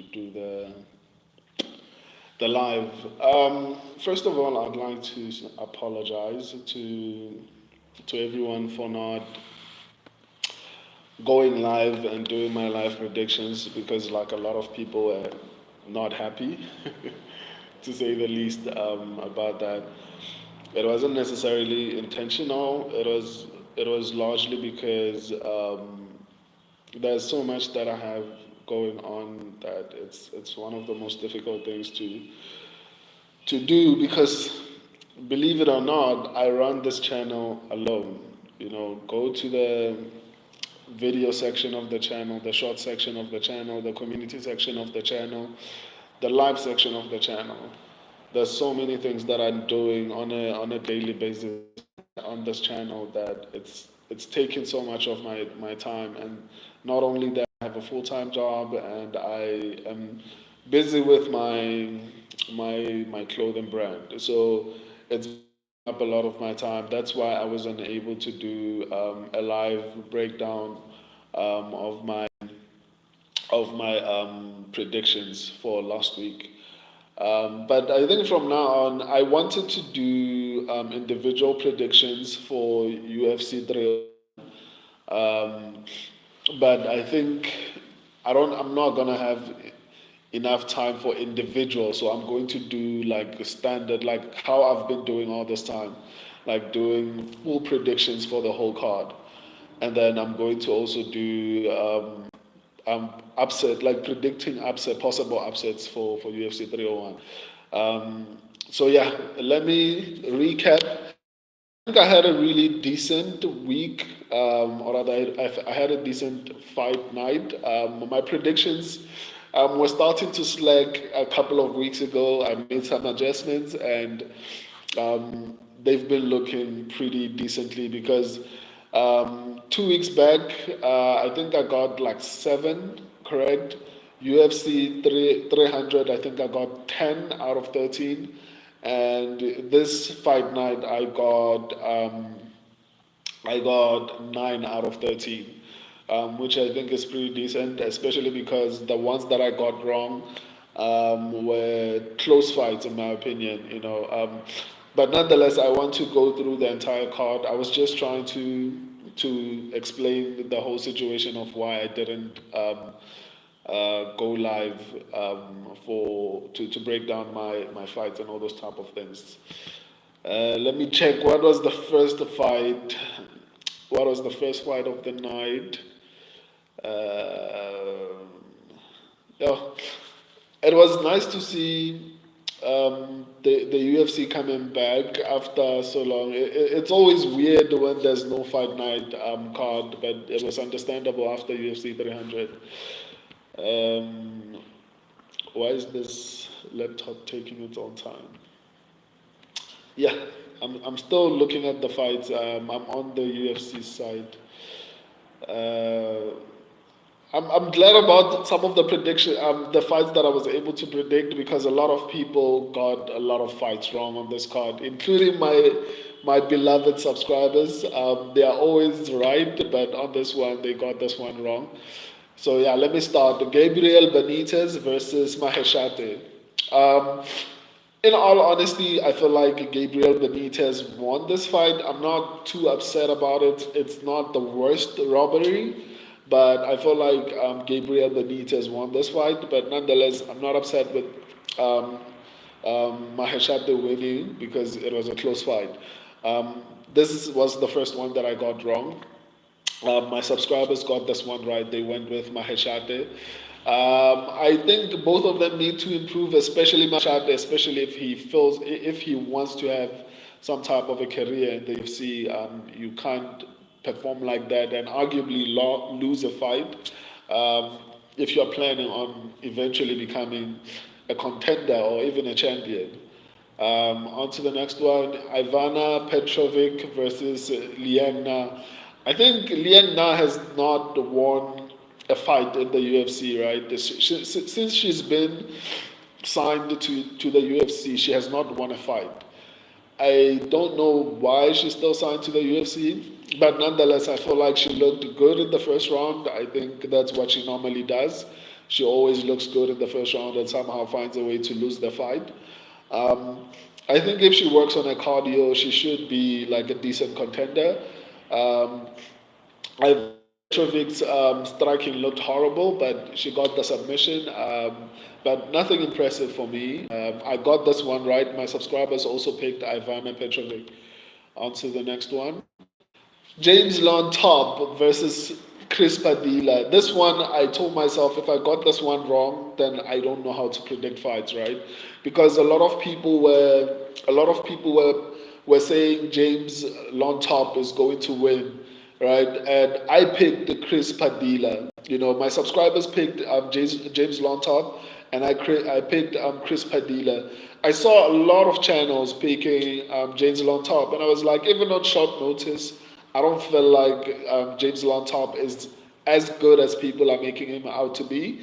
do the live. First of all, I'd like to apologize to everyone for not going live and doing my live predictions because, like, a lot of people are not happy, to say the least, about that. It wasn't necessarily intentional. It was largely because there's so much that I have going on that it's one of the most difficult things to do because, believe it or not, I run this channel alone. Go to the video section of the channel, the short section of the channel, the community section of the channel, the live section of the channel. There's so many things that I'm doing on a daily basis on this channel that it's taking so much of my time. And not only that, I have a full-time job and I am busy with my clothing brand. So it's up a lot of my time. That's why I wasn't able to do a live breakdown of my predictions for last week. But I think from now on, I wanted to do individual predictions for UFC 3. Um, but I think I'm not gonna have enough time for individual, so I'm going to do like a standard, like how I've been doing all this time, like doing full predictions for the whole card, and then I'm going to also do upset, like predicting upset, possible upsets for UFC 301. So yeah, let me recap. I think I had a really decent week, or rather, I had a decent fight night. My predictions were starting to slack a couple of weeks ago. I made some adjustments, and they've been looking pretty decently because 2 weeks back, I think I got like seven correct. UFC 300, I think I got 10 out of 13. And this fight night, I got 9 out of 13, which I think is pretty decent, especially because the ones that I got wrong were close fights, in my opinion. But nonetheless, I want to go through the entire card. I was just trying to explain the whole situation of why I didn't go live to break down my fights and all those type of things. Let me check. What was the first fight? What was the first fight of the night? Uh, yeah, it was nice to see the UFC coming back after so long. It's always weird when there's no fight night card, but it was understandable after UFC 300. Um, why is this laptop taking its own time? Yeah, I'm still looking at the fights. I'm on the UFC side. Uh, I'm glad about some of the prediction, the fights that I was able to predict because a lot of people got a lot of fights wrong on this card, including my beloved subscribers. They are always right, but on this one they got this one wrong. So yeah, let me start. Gabriel Benitez versus Maheshate. Um, in all honesty, I feel like Gabriel Benitez won this fight. I'm not too upset about it. It's not the worst robbery, but I feel like Gabriel Benitez won this fight. But nonetheless, I'm not upset with um, Maheshate winning because it was a close fight. Was the first one that I got wrong. My subscribers got this one right. They went with Maheshate. I think both of them need to improve, especially Maheshate, especially if he wants to have some type of a career in the UFC. You can't perform like that and arguably lose a fight if you're planning on eventually becoming a contender or even a champion. On to the next one, Ivana Petrovic versus Liang Na. I think Liang Na has not won a fight in the UFC, right? Since she's been signed to the UFC, she has not won a fight. I don't know why she's still signed to the UFC, but nonetheless, I feel like she looked good in the first round. I think that's what she normally does. She always looks good in the first round and somehow finds a way to lose the fight. Um, I think if she works on her cardio, she should be like a decent contender. Um, I Petrovic's striking looked horrible, but she got the submission. But nothing impressive for me. I got this one right. My subscribers also picked Ivana Petrovic. On to the next one. James Lon Top versus Chris Padilla. This one, I told myself if I got this one wrong, then I don't know how to predict fights, right? Because a lot of people were saying James Lon Top is going to win, right? And I picked Chris Padilla. My subscribers picked James Lon Top, and I picked Chris Padilla. I saw a lot of channels picking James Lon Top, and I was like, even on short notice. I don't feel like James Lantop is as good as people are making him out to be.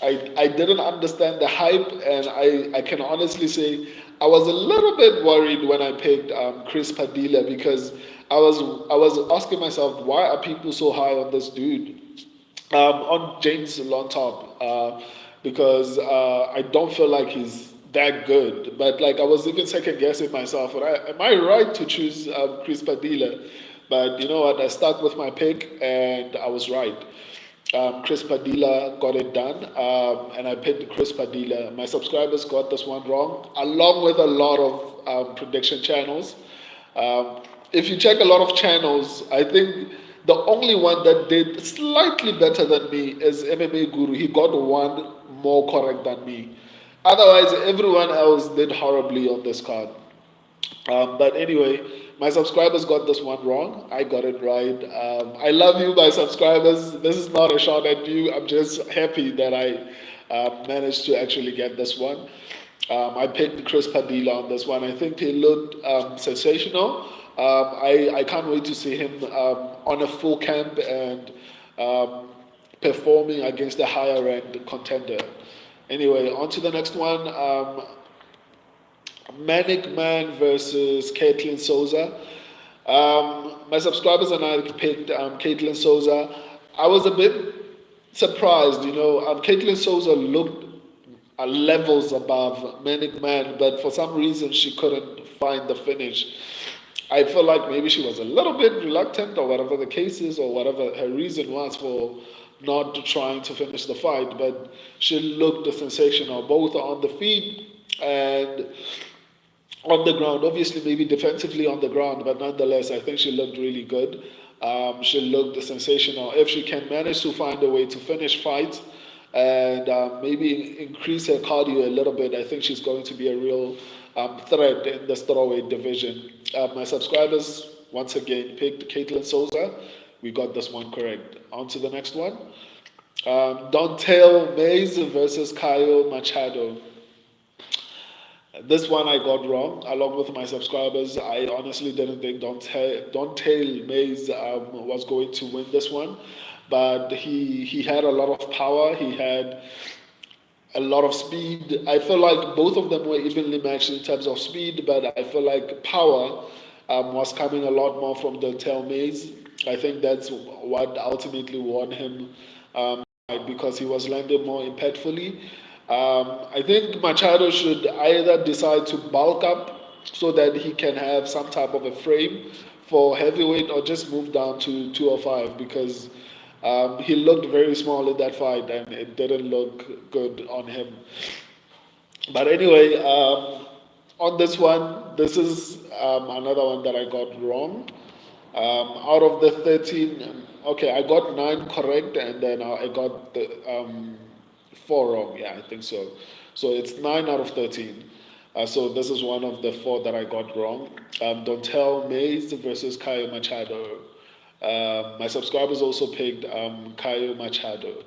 I didn't understand the hype, and I can honestly say I was a little bit worried when I picked Chris Padilla because I was asking myself why are people so high on this dude on James Lantop because I don't feel like he's that good. But like I was even second guessing myself. Am I right to choose Chris Padilla? But you know what? I stuck with my pick, and I was right. Chris Padilla got it done, and I picked Chris Padilla. My subscribers got this one wrong, along with a lot of prediction channels. If you check a lot of channels, I think the only one that did slightly better than me is MMA Guru. He got one more correct than me. Otherwise, everyone else did horribly on this card. But anyway, my subscribers got this one wrong. I got it right. I love you, my subscribers. This is not a shot at you. I'm just happy that I managed to actually get this one. I picked Chris Padilla on this one. I think he looked sensational. I can't wait to see him on a full camp and performing against a higher end contender. Anyway, on to the next one. Manic Man versus Caitlin Souza. My subscribers and I picked Caitlin Souza. I was a bit surprised, Caitlin Souza looked levels above Manic Man, but for some reason she couldn't find the finish. I feel like maybe she was a little bit reluctant, or whatever the case is, or whatever her reason was for not trying to finish the fight, but she looked sensational, both on the feet and on the ground. Obviously, maybe defensively on the ground, but nonetheless, I think she looked really good. She looked sensational. If she can manage to find a way to finish fights and maybe increase her cardio a little bit, I think she's going to be a real threat in the strawweight division. My subscribers, once again, picked Caitlin Souza. We got this one correct. On to the next one. Dontel Mays versus Caio Machado. This one I got wrong, along with my subscribers. I honestly didn't think Dontel Mays was going to win this one, but he had a lot of power. He had a lot of speed. I feel like both of them were evenly matched in terms of speed, but I feel like power was coming a lot more from Dontel Mays. I think that's what ultimately won him because he was landing more impactfully. I think Machado should either decide to bulk up so that he can have some type of a frame for heavyweight, or just move down to 205 because he looked very small in that fight and it didn't look good on him. But anyway, on this one, this is another one that I got wrong. Out of the 13, okay, I got 9 correct, and then I got the 4 wrong. Yeah, I think so. So it's 9 out of 13. So this is one of the 4 that I got wrong. Dontel Mays versus Caio Machado. My subscribers also picked Caio Machado.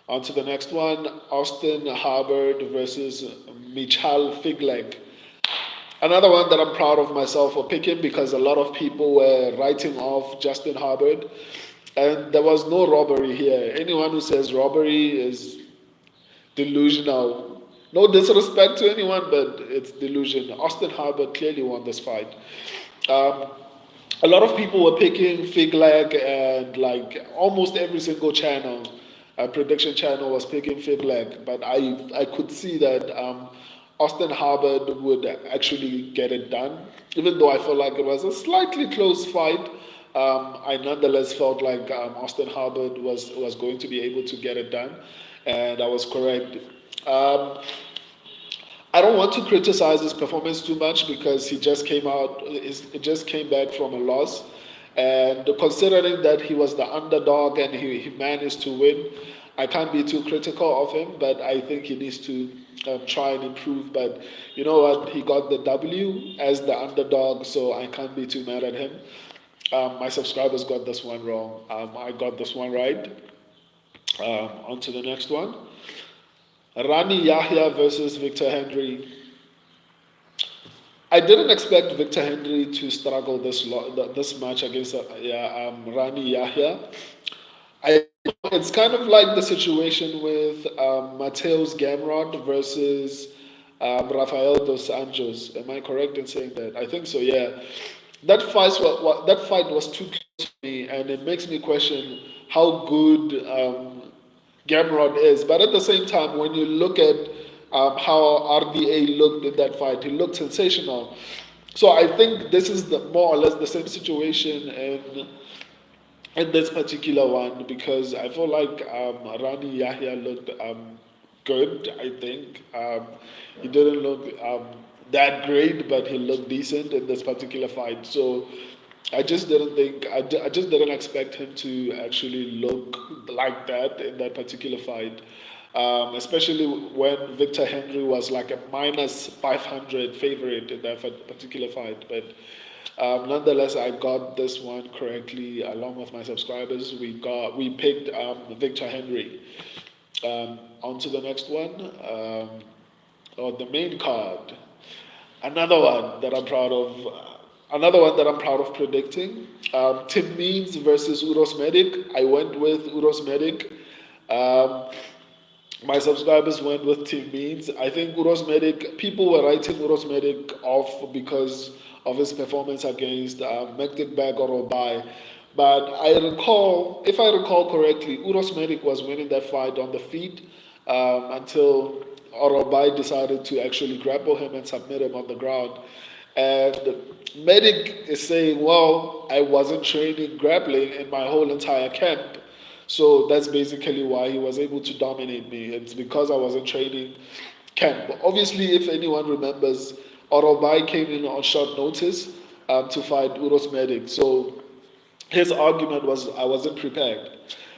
On to the next one, Austin Hubbard versus Michal Figleg. Another one that I'm proud of myself for picking because a lot of people were writing off Justin Hubbard, and there was no robbery here. Anyone who says robbery is delusional. No disrespect to anyone, but it's delusion. Austin Hubbard clearly won this fight. A lot of people were picking Figleg, and like almost every single channel prediction channel was picking Fiblack, but I could see that Austin Harvard would actually get it done, even though I felt like it was a slightly close fight. I nonetheless felt like Austin Harvard was going to be able to get it done, and I was correct. Um, I don't want to criticize his performance too much because he just came out, he just came back from a loss. And considering that he was the underdog and he managed to win, I can't be too critical of him, but I think he needs to try and improve. But you know what? He got the W as the underdog, so I can't be too mad at him. My subscribers got this one wrong. I got this one right. On to the next one. Rani Yahya versus Victor Henry. I didn't expect Victor Henry to struggle this much against Rani Yahya. It's kind of like the situation with Mateus Gamrot versus Rafael dos Anjos. Am I correct in saying that? I think so. Yeah, that fight was too close for me, and it makes me question how good Gamrod is. But at the same time, when you look at how RDA looked in that fight, he looked sensational. So I think this is more or less the same situation in this particular one because I feel like Rani Yahya looked good. I think he didn't look that great, but he looked decent in this particular fight. So I just didn't think I just didn't expect him to actually look like that in that particular fight, especially when Victor Henry was like a minus 500 favorite in that particular fight. But nonetheless, I got this one correctly along with my subscribers. We picked Victor Henry. On to the next one, or the main card. Another one that I'm proud of. Another one that I'm proud of predicting. Tim Means versus Uros Medic. I went with Uros Medic. Um, my subscribers went with Tim Means. I think Uros Medic, people were writing Uros Medic off because of his performance against Mektik Bag or Obai. But if I recall correctly, Uros Medic was winning that fight on the feet until Orobai decided to actually grapple him and submit him on the ground. And Medic is saying, well, I wasn't training grappling in my whole entire camp. So that's basically why he was able to dominate me. It's because I wasn't training camp. Obviously, if anyone remembers, Orobai came in on short notice to fight Uros Medic. So his argument was I wasn't prepared,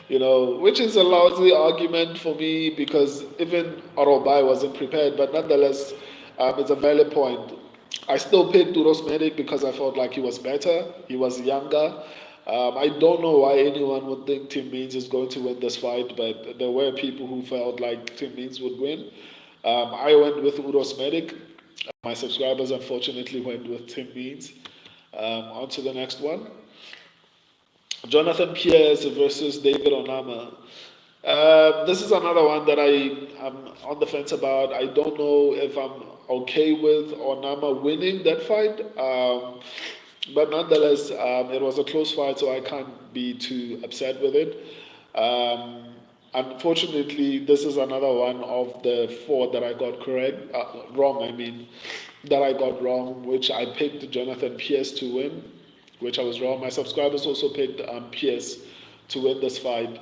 which is a lousy argument for me because even Orobai wasn't prepared, but nonetheless, it's a valid point. I still picked Uros Medic because I felt like he was better, he was younger. I don't know why anyone would think Tim Means is going to win this fight, but there were people who felt like Tim Means would win. I went with Uros Medic. My subscribers unfortunately went with Tim Means. On to the next one. Jonathan Perez versus David Onama. This is another one that I'm on the fence about. I don't know if I'm okay with Onama winning that fight, but nonetheless, it was a close fight, so I can't be too upset with it. Unfortunately, this is another one of the four that I got wrong. I mean, that I got wrong, which I picked Jonathan Pierce to win, which I was wrong. My subscribers also picked Pierce to win this fight.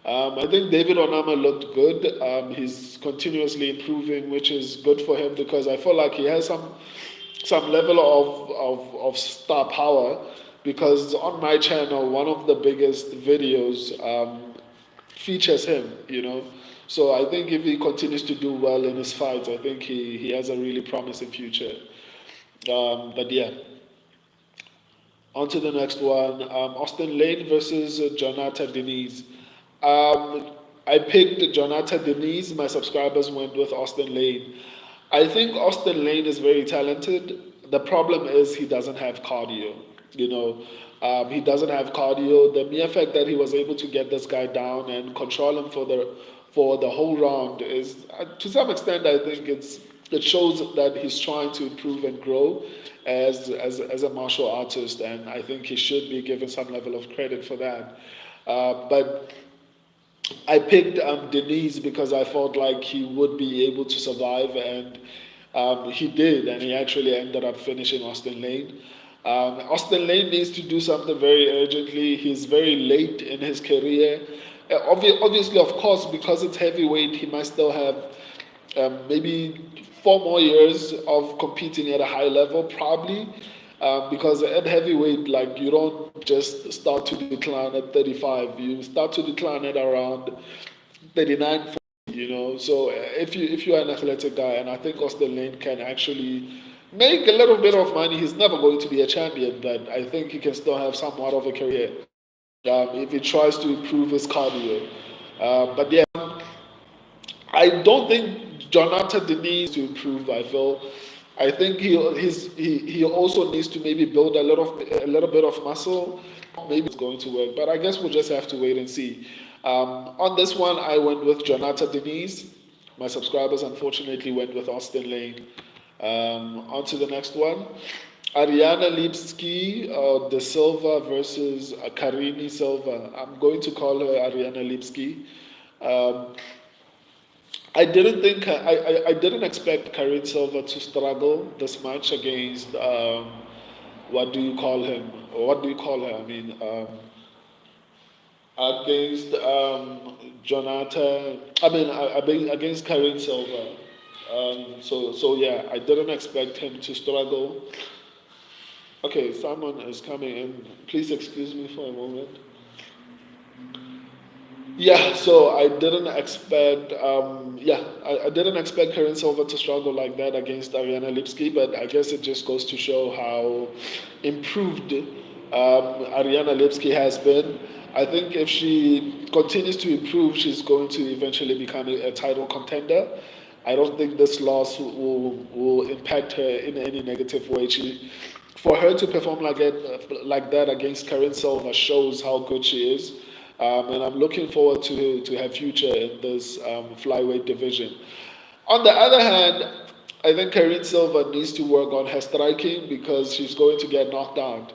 I think David Onama looked good. He's continuously improving, which is good for him because I feel like he has some level of star power. Because on my channel, one of the biggest videos features him. So I think if he continues to do well in his fights, I think he has a really promising future. But yeah. On to the next one. Austin Lane versus Jonata Denise. I picked Jonata Denise. My subscribers went with Austin Lane. I think Austin Lane is very talented. The problem is he doesn't have cardio. He doesn't have cardio. The mere fact that he was able to get this guy down and control him for the whole round is, to some extent, I think it shows that he's trying to improve and grow as a martial artist, and I think he should be given some level of credit for that. But I picked Denise because I felt like he would be able to survive, and he did, and he actually ended up finishing Austin Lane. Austin Lane needs to do something very urgently. He's very late in his career. Obviously, of course, because it's heavyweight, he might still have maybe 4 more years of competing at a high level, probably. Because at heavyweight, like you don't just start to decline at 35. You start to decline at around 39, 40, So if you're an athletic guy, and I think Austin Lane can actually make a little bit of money. He's never going to be a champion, but I think he can still have somewhat of a career if he tries to improve his cardio. But yeah, I don't think Jonathan Denis to improve. I feel. I think he also needs to maybe build a little bit of muscle. Maybe it's going to work, but I guess we'll just have to wait and see. On this one, I went with Jonathan Denise. My subscribers unfortunately went with Austin Lane. On to the next one. Ariana Lipski De Silva versus Karini Silva. I'm going to call her Ariana Lipski. Um, I didn't expect Karin Silva to struggle this much against what do you call him? What do you call her? I mean, against Jonathan. I mean against Karin Silva. So yeah, I didn't expect him to struggle. Okay, someone is coming in. Please excuse me for a moment. Yeah, so I didn't expect Karen Silva to struggle like that against Ariana Lipski, but I guess it just goes to show how improved Ariana Lipski has been. I think if she continues to improve, she's going to eventually become a title contender. I don't think this loss will impact her in any negative way. For her to perform like that against Karen Silva shows how good she is. And I'm looking forward to her future in this flyweight division. On the other hand, I think Karine Silva needs to work on her striking because she's going to get knocked out.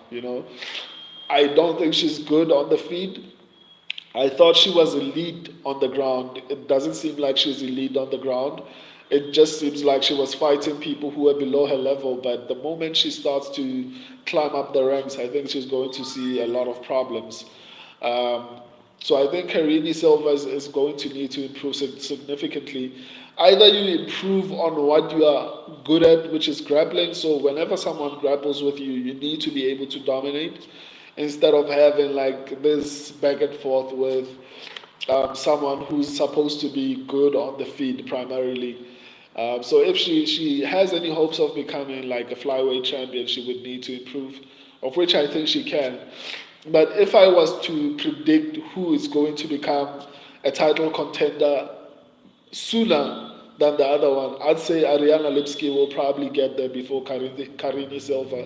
I don't think she's good on the feet. I thought she was elite on the ground. It doesn't seem like she's elite on the ground. It just seems like she was fighting people who are below her level. But the moment she starts to climb up the ranks, I think she's going to see a lot of problems. Um, so I think Karini Silva is going to need to improve significantly. Either you improve on what you are good at, which is grappling. So whenever someone grapples with you, you need to be able to dominate instead of having like this back and forth with someone who's supposed to be good on the feet primarily. So if she has any hopes of becoming like a flyweight champion, she would need to improve, of which I think she can. But if I was to predict who is going to become a title contender sooner than the other one, I'd say Ariana Lipski will probably get there before Karini Silva.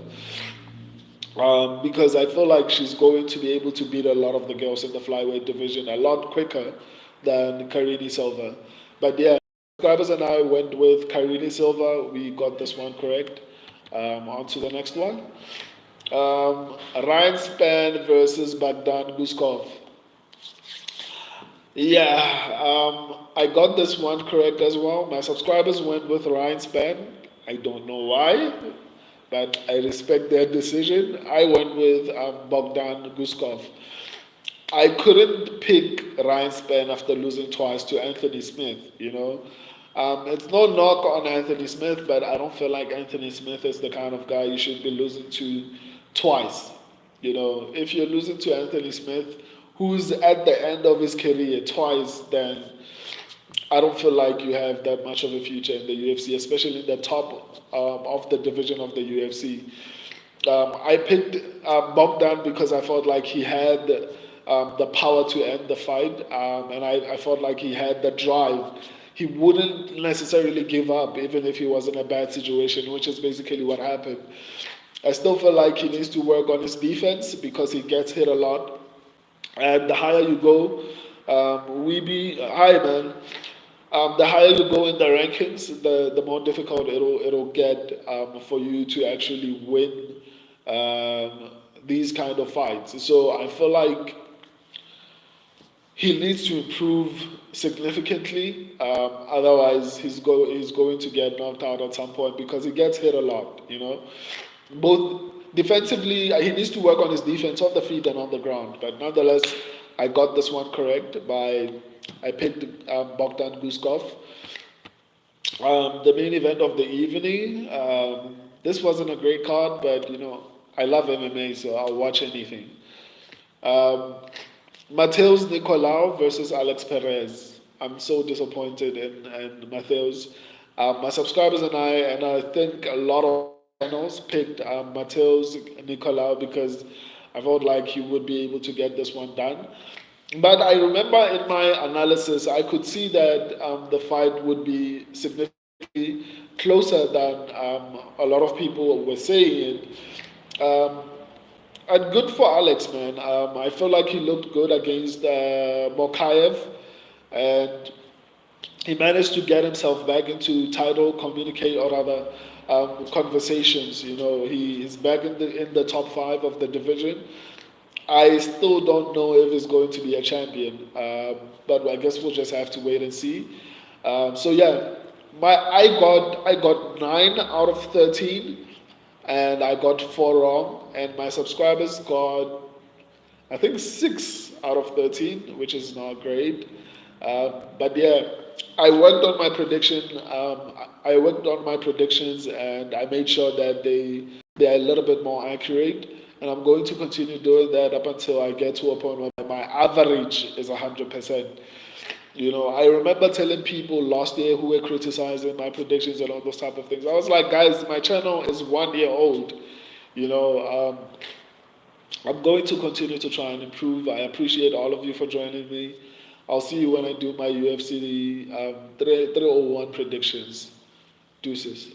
Because I feel like she's going to be able to beat a lot of the girls in the flyweight division a lot quicker than Karini Silva. But yeah, subscribers and I went with Karini Silva. We got this one correct. On to the next one. Ryan Span versus Bagdan Guskov. Yeah, I got this one correct as well. My subscribers went with Ryan Span. I don't know why, but I respect their decision. I went with Bogdan Guskov. I couldn't pick Ryan Span after losing twice to Anthony Smith. It's no knock on Anthony Smith, but I don't feel like Anthony Smith is the kind of guy you should be losing to twice. If you're losing to Anthony Smith, who's at the end of his career twice, then I don't feel like you have that much of a future in the UFC, especially in the top of the division of the UFC. I picked Bogdan because I felt like he had the power to end the fight, and I felt like he had the drive. He wouldn't necessarily give up, even if he was in a bad situation, which is basically what happened. I still feel like he needs to work on his defense because he gets hit a lot. And the higher you go, we be high man. The higher you go in the rankings, the more difficult it'll get for you to actually win these kind of fights. So I feel like he needs to improve significantly. Otherwise, he's going to get knocked out at some point because he gets hit a lot. Both defensively, he needs to work on his defense on the feet and on the ground. But nonetheless, I got this one correct by I picked Bogdan Guskov. The main event of the evening. This wasn't a great card, but I love MMA, so I'll watch anything. Um, Matheus Nicolau versus Alex Perez. I'm so disappointed in Matheus. My subscribers and I think a lot of channels picked Matheus Nicolau because I felt like he would be able to get this one done. But I remember in my analysis, I could see that the fight would be significantly closer than a lot of people were saying it. And good for Alex, man. I feel like he looked good against Mokaev, and he managed to get himself back into title communicate or rather conversations. He is back in the top five of the division. I still don't know if he's going to be a champion, but I guess we'll just have to wait and see. So yeah, I got 9 out of 13, and I got 4 wrong, and my subscribers got I think 6 out of 13, which is not great. But yeah, I worked on my prediction. I worked on my predictions, and I made sure that they are a little bit more accurate. And I'm going to continue doing that up until I get to a point where my average is 100%. I remember telling people last year who were criticizing my predictions and all those type of things. I was like, guys, my channel is 1 year old. You know, I'm going to continue to try and improve. I appreciate all of you for joining me. I'll see you when I do my UFC 301 predictions. Deuces.